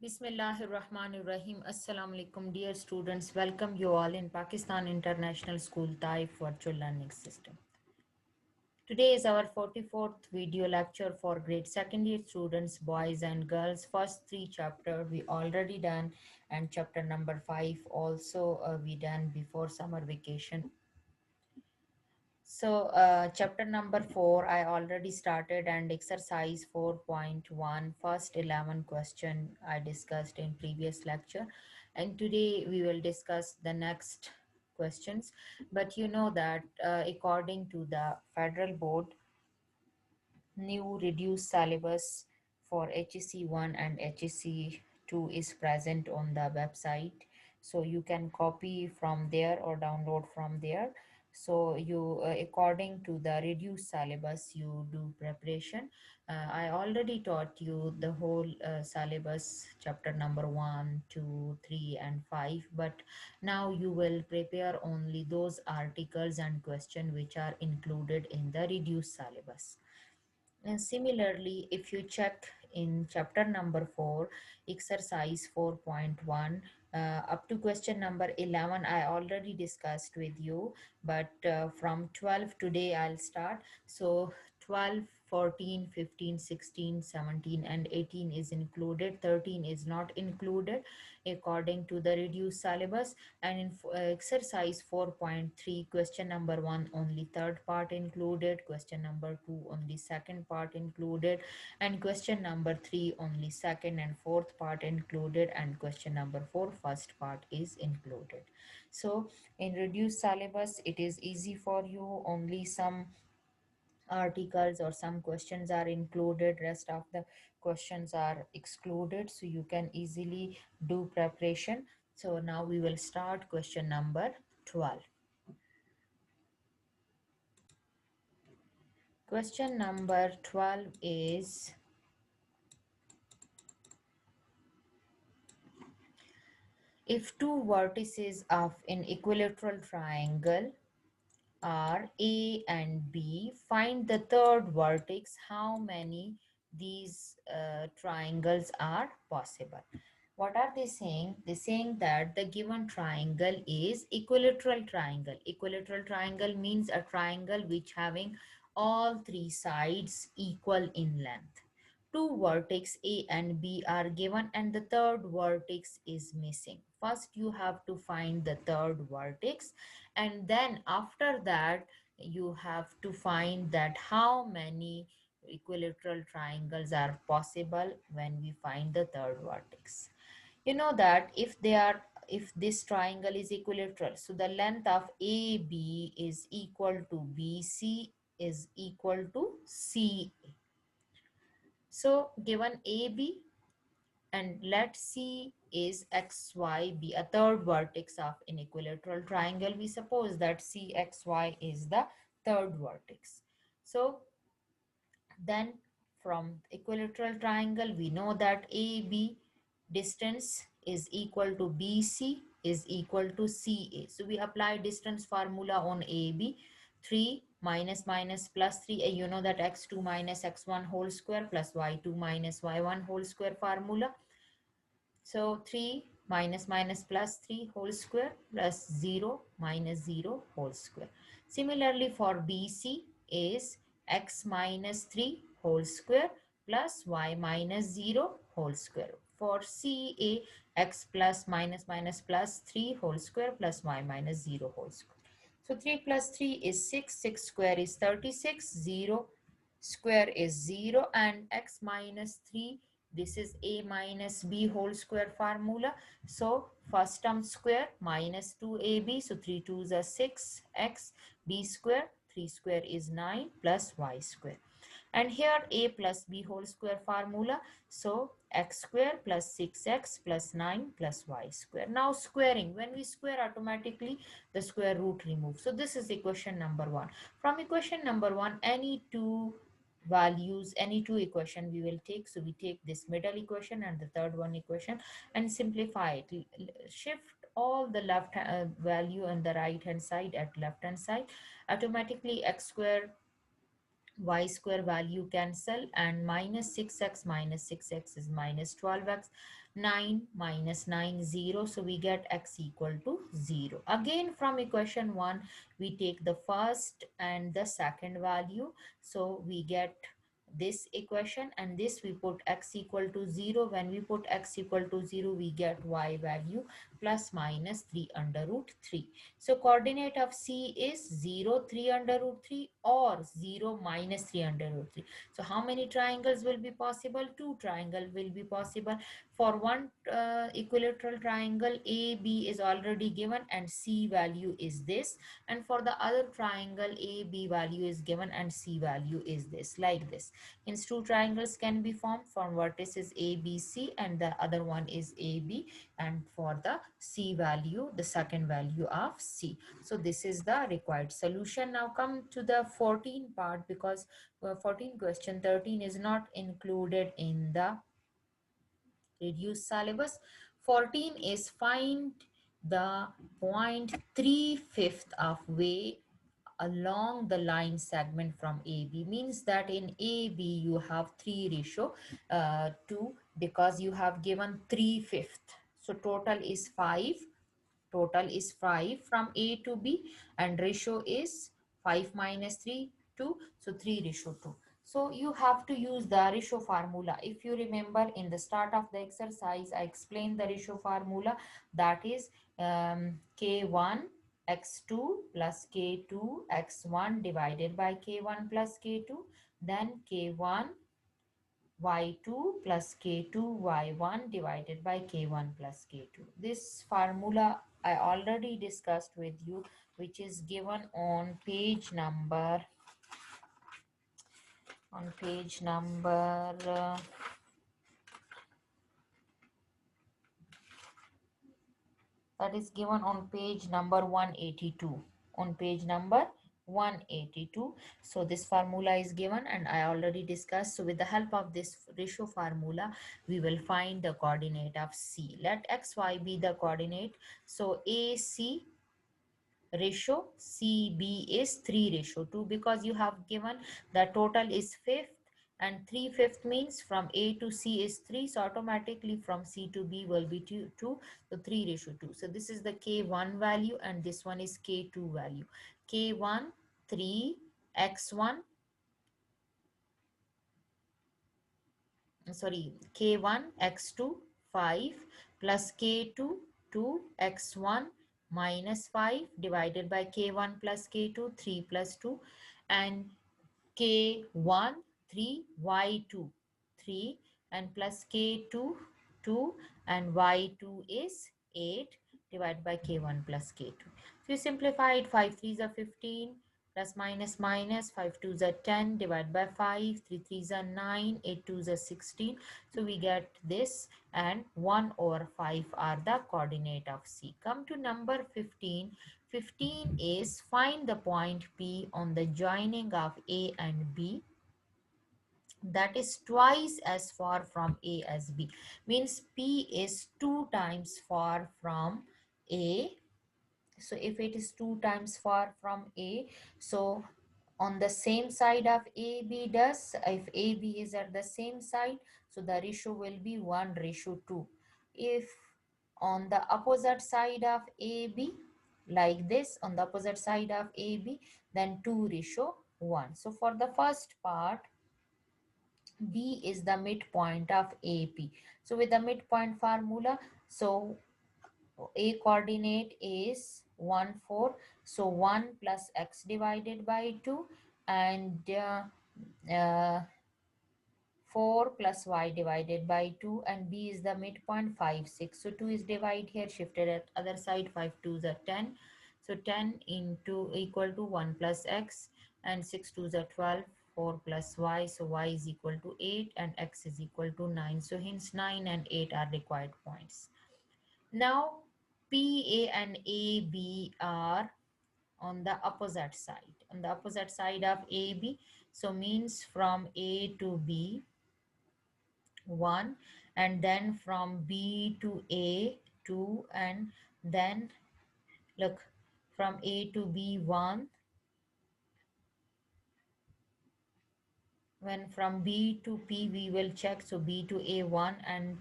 Bismillahirrahmanirrahim. Assalamu alaikum, dear students. Welcome you all in Pakistan International School Taif Virtual Learning System. Today is our 44th video lecture for grade second year students, boys and girls. First three chapter we already done, and chapter number 5 also we done before summer vacation. So, chapter number 4, I already started, and exercise 4.1, first 11 question I discussed in previous lecture. And today we will discuss the next questions. But you know that according to the federal board, new reduced syllabus for HEC 1 and HEC 2 is present on the website, so you can copy from there or download from there. So you according to the reduced syllabus you do preparation. I already taught you the whole syllabus, chapter number 1, 2, 3, and 5, but now you will prepare only those articles and question which are included in the reduced syllabus. And similarly, if you check in chapter number 4, exercise 4.1, up to question number 11, I already discussed with you, but from 12 today I'll start. So 12, 14, 15, 16, 17, and 18 is included, 13 is not included according to the reduced syllabus. And in exercise 4.3, question number 1 only third part included, question number 2 only second part included, and question number 3 only second and fourth part included, and question number 4 first part is included. So in reduced syllabus it is easy for you, only some articles or some questions are included, rest of the questions are excluded, so you can easily do preparation. So now we will start question number 12. Question number 12 is, if two vertices of an equilateral triangle are A and B, find the third vertex, how many these triangles are possible? What are they saying? They're saying that the given triangle is equilateral triangle. Equilateral triangle means a triangle which having all three sides equal in length. Two vertex A and B are given and the third vertex is missing. First you have to find the third vertex, and then after that you have to find that how many equilateral triangles are possible when we find the third vertex. You know that if this triangle is equilateral, so the length of AB is equal to BC is equal to CA. So given AB and let C is XY be a third vertex of an equilateral triangle, we suppose that CXY is the third vertex. So then from equilateral triangle we know that AB distance is equal to BC is equal to CA. So we apply distance formula on AB. 3 minus minus plus 3, you know that x2 minus x1 whole square plus y2 minus y1 whole square formula. So 3 minus minus plus 3 whole square plus 0 minus 0 whole square. Similarly for BC is x minus 3 whole square plus y minus 0 whole square. For CA, x plus minus minus plus 3 whole square plus y minus 0 whole square. So 3 plus 3 is 6, 6 square is 36, 0 square is 0, and x minus 3, this is a minus b whole square formula. So first term square minus 2ab, so 3 2s are 6, x b square, 3 square is 9 plus y square. And here a plus b whole square formula, so x square plus 6x plus 9 plus y square. Now squaring, when we square automatically the square root removes. So this is equation number 1. From equation number 1, any two values, any two equation we will take. So we take this middle equation and the third one equation and simplify it. Shift all the left value on the right hand side at left hand side. Automatically x square y square value cancel, and minus 6x is minus 12x, 9 minus 9 0, so we get x equal to 0. Again from equation 1 we take the first and the second value, so we get this equation, and this we put x equal to 0. When we put x equal to 0 we get y value plus minus 3 under root 3. So coordinate of C is 0, 3 under root 3 or 0 minus 3 under root 3. So how many triangles will be possible? Two triangle will be possible. For one equilateral triangle, AB is already given and C value is this. And for the other triangle, AB value is given and C value is this, like this. Hence two triangles can be formed from vertices ABC, and the other one is AB, and for the C value, the second value of C. So this is the required solution. Now come to the 14 part, because 14 question 13 is not included in the reduced syllabus. 14 is find the point 3/5 of way along the line segment from AB. Means that in AB you have 3 ratio 2, because you have given 3/5. So total is 5. Total is 5 from A to B, and ratio is 5 minus 3, 2. So 3 ratio 2. So you have to use the ratio formula. If you remember in the start of the exercise, I explained the ratio formula, that is K1 x2 plus K2 x1 divided by K1 plus K2, then K1 y2 plus k2 y1 divided by k1 plus k2. This formula I already discussed with you, which is given on page number, on page number that is given on page number 182, on page number 182. So this formula is given and I already discussed. So with the help of this ratio formula we will find the coordinate of C. Let xy be the coordinate. So AC ratio, CB is 3 ratio 2, because you have given the total is fifth, and 3/5 means from A to C is 3, so automatically from C to B will be 2, 2, so 3 ratio 2. So this is the K1 value and this one is K2 value. K1 3, x1, sorry, K1 x2 5 plus K2 2 x1 minus 5 divided by K1 plus K2 3 plus 2, and K1 3 y2 3 and plus K2 2, and y2 is 8 divided by K1 plus K2. So you simplify it, 5 3s are 15 plus minus minus, 5 2s are 10 divided by 5, 3 3s are 9, 8 2s are 16. So we get this, and 1 over 5 are the coordinate of C. Come to number 15. 15 is find the point P on the joining of A and B that is twice as far from A as B. Means P is 2 times far from A. So if it is 2 times far from A, so on the same side of AB does, if AB is at the same side, so the ratio will be 1 ratio 2. If on the opposite side of AB, like this, on the opposite side of AB, then 2 ratio 1. So for the first part, B is the midpoint of AP. So with the midpoint formula, so A coordinate is 1 4, so 1 plus x divided by 2, and uh, 4 plus y divided by 2, and B is the midpoint 5 6. So 2 is divided here, shifted at other side, 5 2s are 10. So 10 into equal to 1 plus x, and 6 2s are 12, 4 plus y, so y is equal to 8 and x is equal to 9. So hence 9 and 8 are required points. Now PA and AB are on the opposite side, on the opposite side of AB. So means from A to B 1, and then from B to A 2, and then look, from A to B 1, when from B to P we will check, so B to A1 and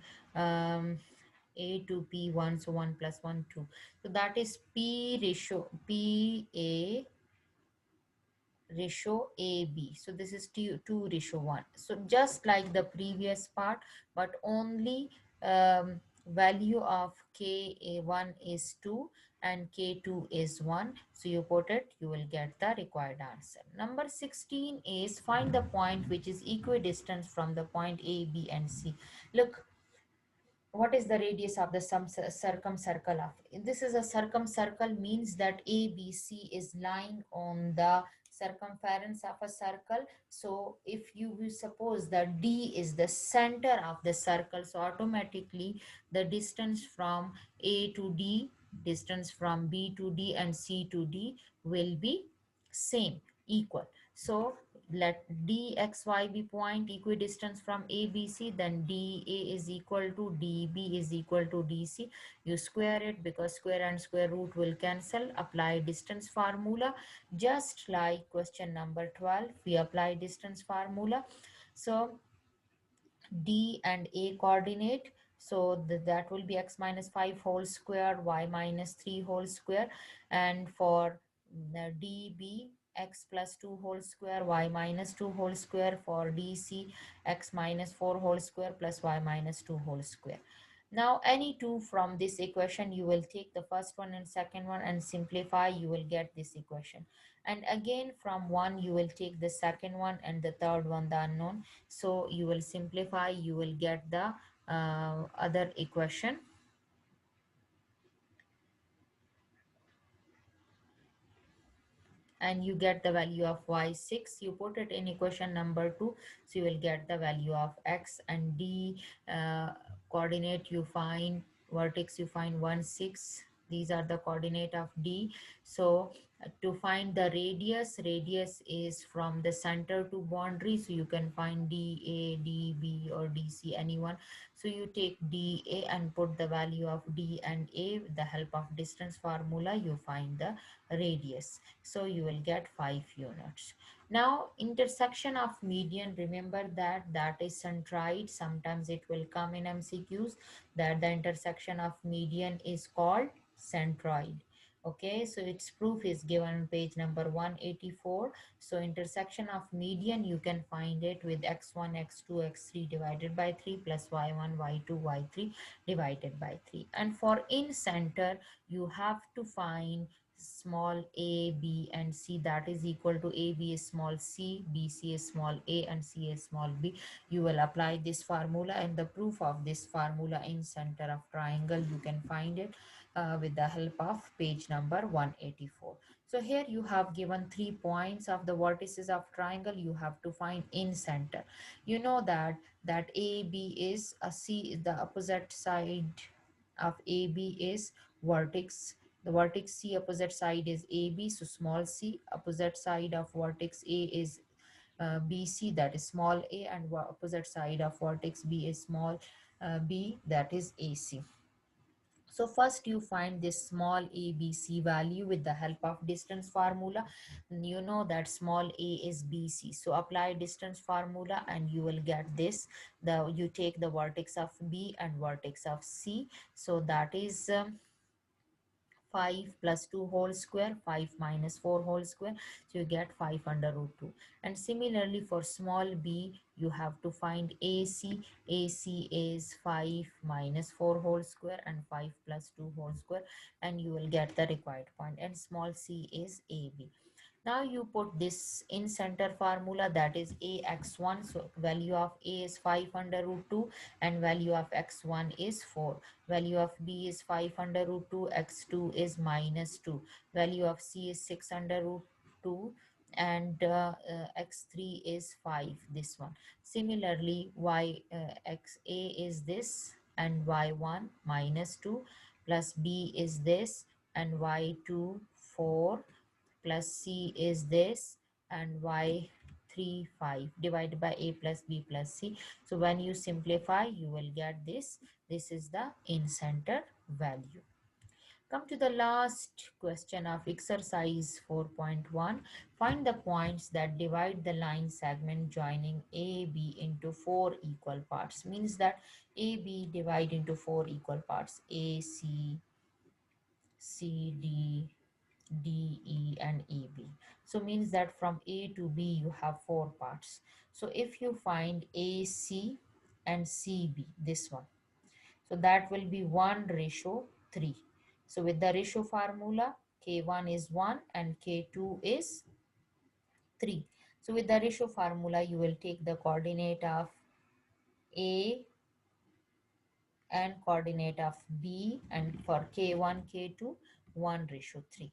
A to P1, so 1 plus 1 2, so that is P ratio ratio AB. So this is 2 ratio 1. So just like the previous part, but only value of K1 is 2 and K2 is 1. So you put it, you will get the required answer. Number 16 is find the point which is equidistant from the point A, B and C. Look, what is the radius of the circumcircle of, this is a circumcircle, means that ABC is lying on the circumference of a circle. So if you will suppose that D is the center of the circle, so automatically the distance from A to D, distance from B to D and C to D will be same, equal. So let dxy be point equidistance from ABC, then dA is equal to dB is equal to DC. You square it because square and square root will cancel. Apply distance formula, just like question number 12 we apply distance formula. So D and A coordinate. So that will be x minus 5 whole square, y minus 3 whole square. And for the DB, x plus 2 whole square, y minus 2 whole square. For DC, x minus 4 whole square plus y minus 2 whole square. Now any two from this equation, you will take the first one and second one and simplify, you will get this equation. And again from one, you will take the second one and the third one, the unknown. So you will simplify, you will get the other equation, and you get the value of y6. You put it in equation number 2, so you will get the value of x. And D coordinate you find, vertex you find 1 6, these are the coordinate of D. So to find the radius is from the center to boundary, so you can find DA, DB or DC, anyone. So you take DA and put the value of D and A with the help of distance formula, you find the radius. So you will get 5 units. Now intersection of median, remember that that is centroid. Sometimes it will come in MCQs that the intersection of median is called centroid. Okay, so its proof is given on page number 184. So intersection of median, you can find it with x1 x2 x3 divided by 3 plus y1 y2 y3 divided by 3. And for in center, you have to find small a, b and c, that is equal to a b is small c, b c is small a and c is small b. You will apply this formula, and the proof of this formula in center of triangle, you can find it with the help of page number 184. So here you have given 3 points of the vertices of triangle, you have to find in center. You know that AB is a C, the opposite side of AB is vertex. The vertex C opposite side is AB, so small c. Opposite side of vertex A is BC, that is small a, and opposite side of vertex B is small b, that is AC. So first you find this small ABC value with the help of distance formula. You know that small a is BC. So apply distance formula and you will get this. You take the vertex of B and vertex of C. So that is 5 plus 2 whole square, 5 minus 4 whole square, so you get 5 under root 2. And similarly for small b, you have to find AC. AC is 5 minus 4 whole square and 5 plus 2 whole square, and you will get the required point. And small c is AB. Now you put this in center formula, that is ax1. So value of a is 5 under root 2 and value of x1 is 4. Value of b is 5 under root 2, x2 is minus 2. Value of c is 6 under root 2 and x3 is 5, this one. Similarly xa is this and y1 minus 2 plus b is this and y2 4 plus c is this and y3 5 divided by a plus b plus c. So when you simplify, you will get this. This is the in center value. Come to the last question of exercise 4.1. Find the points that divide the line segment joining AB into four equal parts. Means that AB divide into four equal parts. A, C, C, D, E, and EB. So means that from A to B you have four parts. So if you find AC and CB, this one, so that will be 1:3. So with the ratio formula, K1 is 1 and K2 is 3. So with the ratio formula, you will take the coordinate of A and coordinate of B, and for K1, K2, 1:3.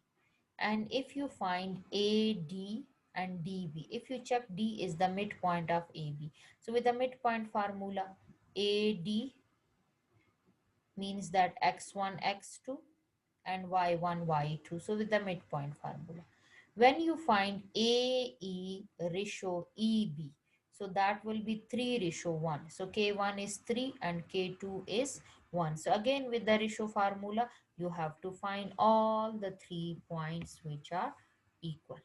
And if you find AD and DB, if you check D is the midpoint of AB. So with the midpoint formula, AD means that x1, x2 and y1, y2. So with the midpoint formula. When you find AE ratio EB, so that will be 3:1. So K1 is 3 and K2 is 1. So again with the ratio formula, you have to find all the 3 points which are equal.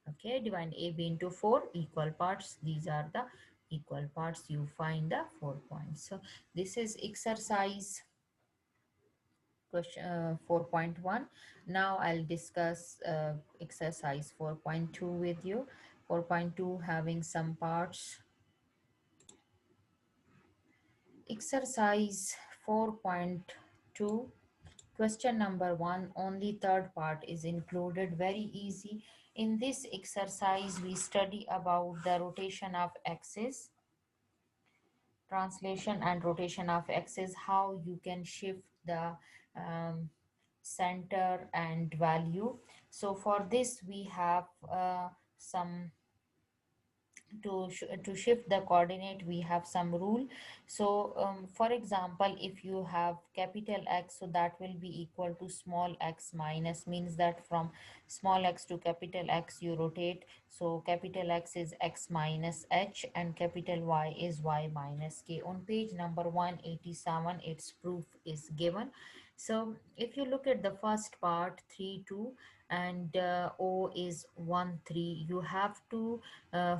Okay, divide AB into 4 equal parts. These are the equal parts. You find the 4 points. So this is exercise question 4.1. Now I'll discuss exercise 4.2 with you. 4.2 having some parts. Exercise 4.2, question number 1, only third part is included. Very easy. In this exercise we study about the rotation of axis, translation and rotation of axis, how you can shift the um, center and value. So for this we have some to shift the coordinate, we have some rule. So for example, if you have capital X, so that will be equal to small x minus, means that from small x to capital X you rotate. So capital X is x minus h and capital Y is y minus k. On page number 187 its proof is given. So if you look at the first part, 3 2 and O is 1 3, you have to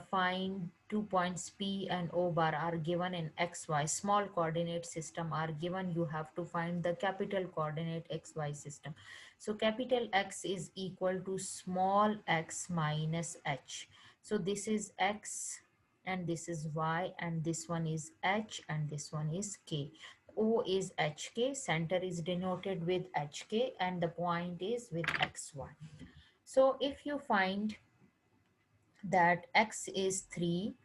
find 2 points P and O bar are given in XY. Small coordinate system are given. You have to find the capital coordinate XY system. So capital X is equal to small x minus h. So this is X and this is Y and this one is H and this one is K. O is HK, center is denoted with HK and the point is with XY. So if you find that X is 3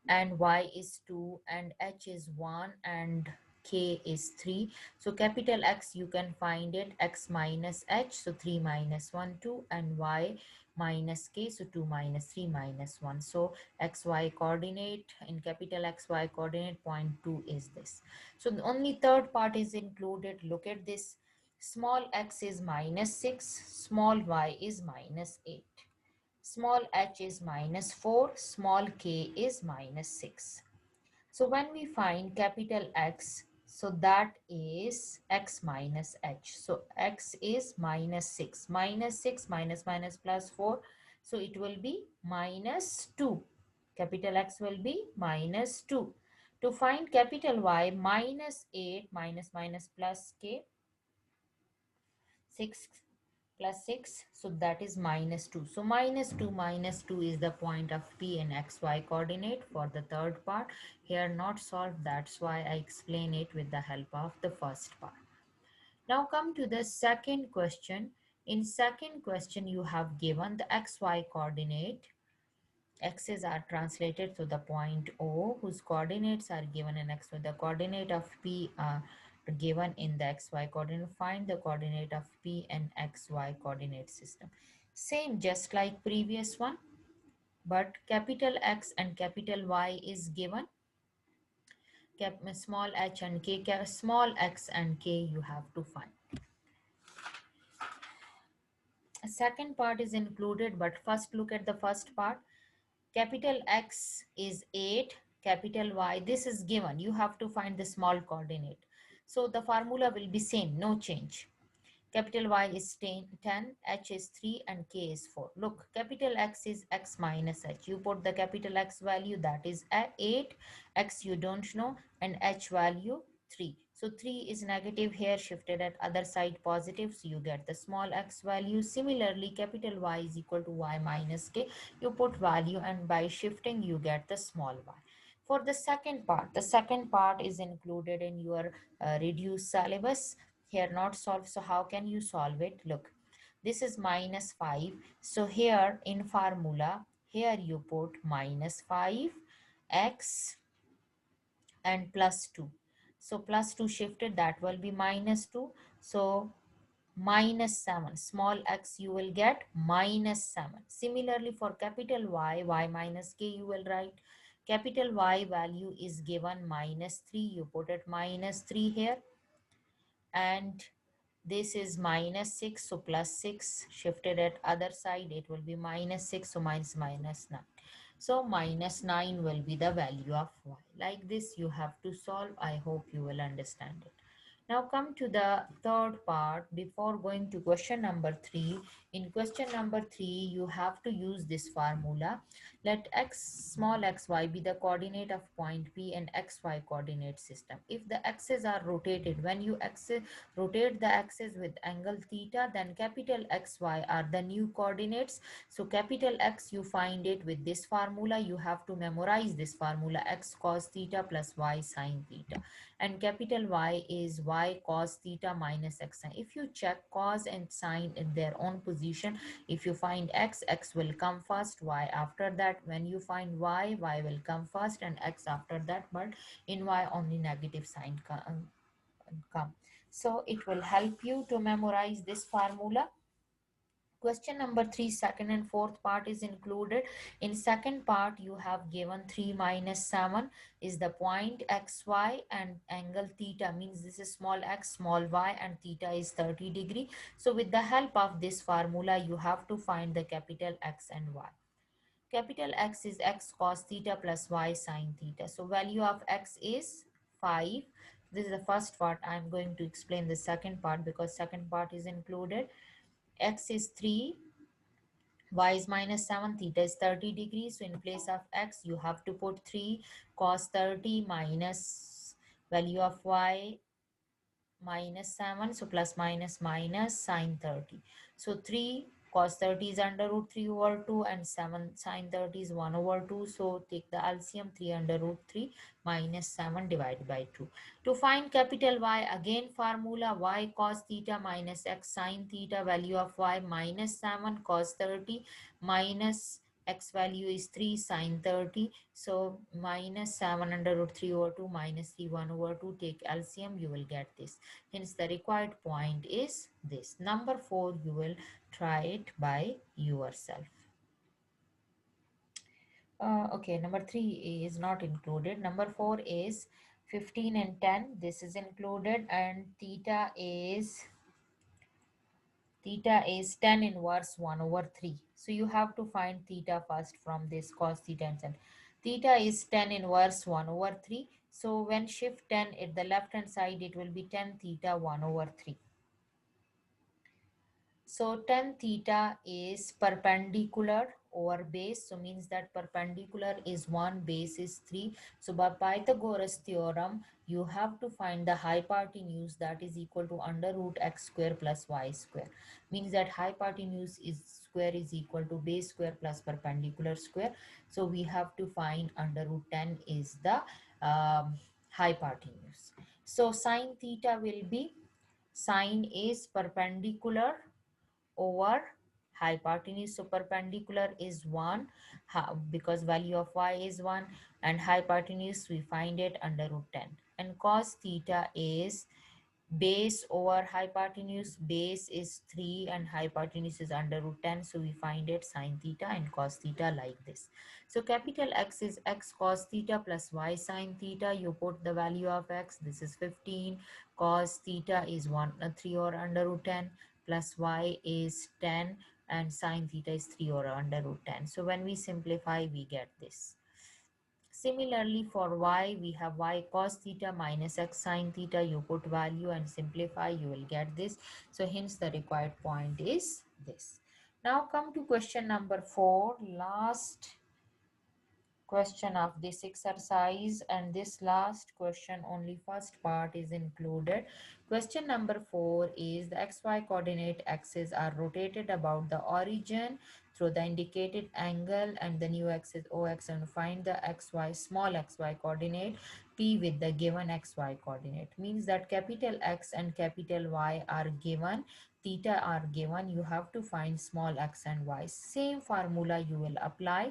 and Y is 2 and H is 1 and K is 3. So capital X you can find it X minus H, so 3 minus 1 2, and Y minus K, so 2 minus 3 minus 1. So XY coordinate in capital XY coordinate point 2 is this. So the only third part is included. Look at this, small x is minus 6, small y is minus 8. Small h is minus 4, small k is minus 6. So when we find capital X, so that is x minus h. So x is minus 6. Minus 6 minus minus plus 4. So it will be minus 2. Capital X will be minus 2. To find capital Y, minus 8 minus minus plus k, 6 plus 6, so that is minus 2. So minus 2 is the point of P in XY coordinate for the third part. Here not solved, that's why I explain it with the help of the first part. Now come to the second question. In second question you have given the XY coordinate. X's are translated to the point O, whose coordinates are given in X. The coordinate of P are given in the XY coordinate. Find the coordinate of P and XY coordinate system. Same, just like previous one, but capital X and capital Y is given. Small h and k, small x and k you have to find. A second part is included, but first look at the first part. Capital X is 8, capital Y, this is given. You have to find the small coordinate. So the formula will be same, no change. Capital Y is 10, H is 3, and K is 4. Look, capital X is X minus H. You put the capital X value, that is 8, X you don't know, and H value 3. So 3 is negative here, shifted at other side positive, so you get the small x value. Similarly, capital Y is equal to Y minus K. You put value, and by shifting you get the small y. For the second part is included in your reduced syllabus. Here not solved, so how can you solve it? Look, this is minus 5. So here in formula, here you put minus 5 x and plus 2. So plus 2 shifted, that will be minus 2. So minus 7, small x you will get minus 7. Similarly, for capital Y, Y minus K, you will write capital Y value is given minus 3. You put it minus 3 here, and this is minus 6, so plus 6 shifted at other side, it will be minus 6, so minus 9. So minus 9 will be the value of y. Like this you have to solve. I hope you will understand it. Now come to the third part. Before going to question number 3, in question number 3 you have to use this formula. Let small xy be the coordinate of point P and xy coordinate system. If the axes are rotated, when you rotate the axis with angle theta, then capital XY are the new coordinates. So capital X, you find it with this formula. You have to memorize this formula: x cos theta plus y sin theta, and capital Y is y cos theta minus x sin. If you check cos and sin in their own position, if you find x, x will come first, y after that. When you find y, y will come first and x after that, but in y only negative sign come. So it will help you to memorize this formula. Question number 3, second and fourth part is included. In second part, you have given 3 minus 7 is the point xy, and angle theta means this is small x, small y, and theta is 30 degree. So with the help of this formula, you have to find the capital X and Y. Capital X is x cos theta plus y sin theta. So value of x is 5. This is the first part. I'm going to explain the second part because second part is included. X is 3, y is minus 7, theta is 30 degrees. So in place of x, you have to put 3 cos 30 minus value of y minus 7, so plus minus minus sine 30. So 3 cos 30 is under root 3 over 2, and 7 sine 30 is 1 over 2. So take the LCM, 3 under root 3 minus 7 divided by 2. To find capital Y, again formula: y cos theta minus x sine theta, value of y minus 7 cos 30 minus x value is 3 sine 30. So minus 7 under root 3 over 2 minus 3 1 over 2, take LCM, you will get this. Hence the required point is this. Number 4, you will try it by yourself. Okay, number 3 is not included. Number 4 is 15 and 10. This is included, and theta is 10 inverse 1 over 3. So you have to find theta first from this cos theta and sin. Theta is 10 inverse 1 over 3. So when shift 10 at the left hand side, it will be 10 theta 1 over 3. So tan theta is perpendicular over base. So means that perpendicular is 1, base is 3. So by Pythagoras theorem, you have to find the hypotenuse, that is equal to under root x square plus y square. Means that hypotenuse is square is equal to base square plus perpendicular square. So we have to find under root 10 is the hypotenuse. So sine theta will be, sine is perpendicular over hypotenuse. So perpendicular is 1, because value of y is 1, and hypotenuse we find it under root 10. And cos theta is base over hypotenuse. Base is 3 and hypotenuse is under root 10. So we find it sine theta and cos theta like this. So capital X is x cos theta plus y sine theta. You put the value of x. This is 15. Cos theta is 3 or under root 10, plus y is 10, and sine theta is 3 or under root 10. So when we simplify, we get this. Similarly, for y, we have y cos theta minus x sine theta. You put value and simplify, you will get this. So hence the required point is this. Now come to question number 4, last question of this exercise, and this last question only first part is included. Question number 4 is the xy coordinate axes are rotated about the origin through the indicated angle and the new axis ox, and find the xy small xy coordinate p with the given xy coordinate. Means that capital X and capital Y are given, theta are given, you have to find small x and y. Same formula you will apply.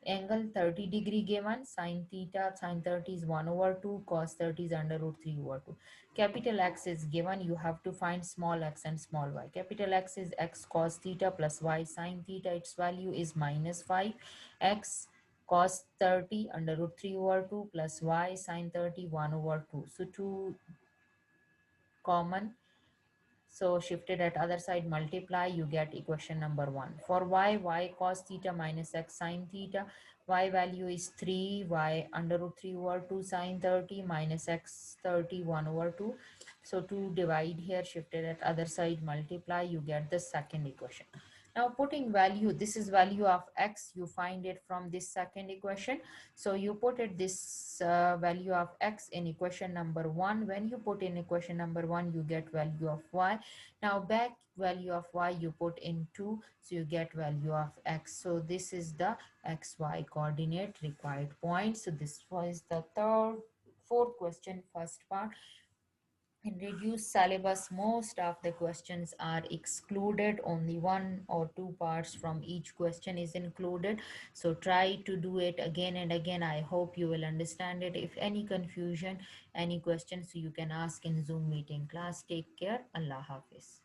Angle 30 degree given, sine theta, sine 30 is 1 over 2, cos 30 is under root 3 over 2. Capital X is given, you have to find small x and small y. Capital X is x cos theta plus y sine theta, its value is minus 5. X cos 30 under root 3 over 2 plus y sine 30 1 over 2. So 2 common, so shifted at other side, multiply, you get equation number 1. For y cos theta minus x sine theta, y value is 3, y under root 3 over 2 sine 30 minus x 31 over 2. So to divide here, shifted at other side, multiply, you get the second equation. Now putting value, this is value of x, you find it from this second equation. So you put it this value of x in equation number 1. When you put in equation number 1, you get value of y. Now back value of y you put in 2, so you get value of x. So this is the xy coordinate required point. So this was the fourth question, first part. In reduced syllabus, most of the questions are excluded. Only one or two parts from each question is included. So try to do it again and again. I hope you will understand it. If any confusion, any questions, you can ask in Zoom meeting class. Take care. Allah Hafiz.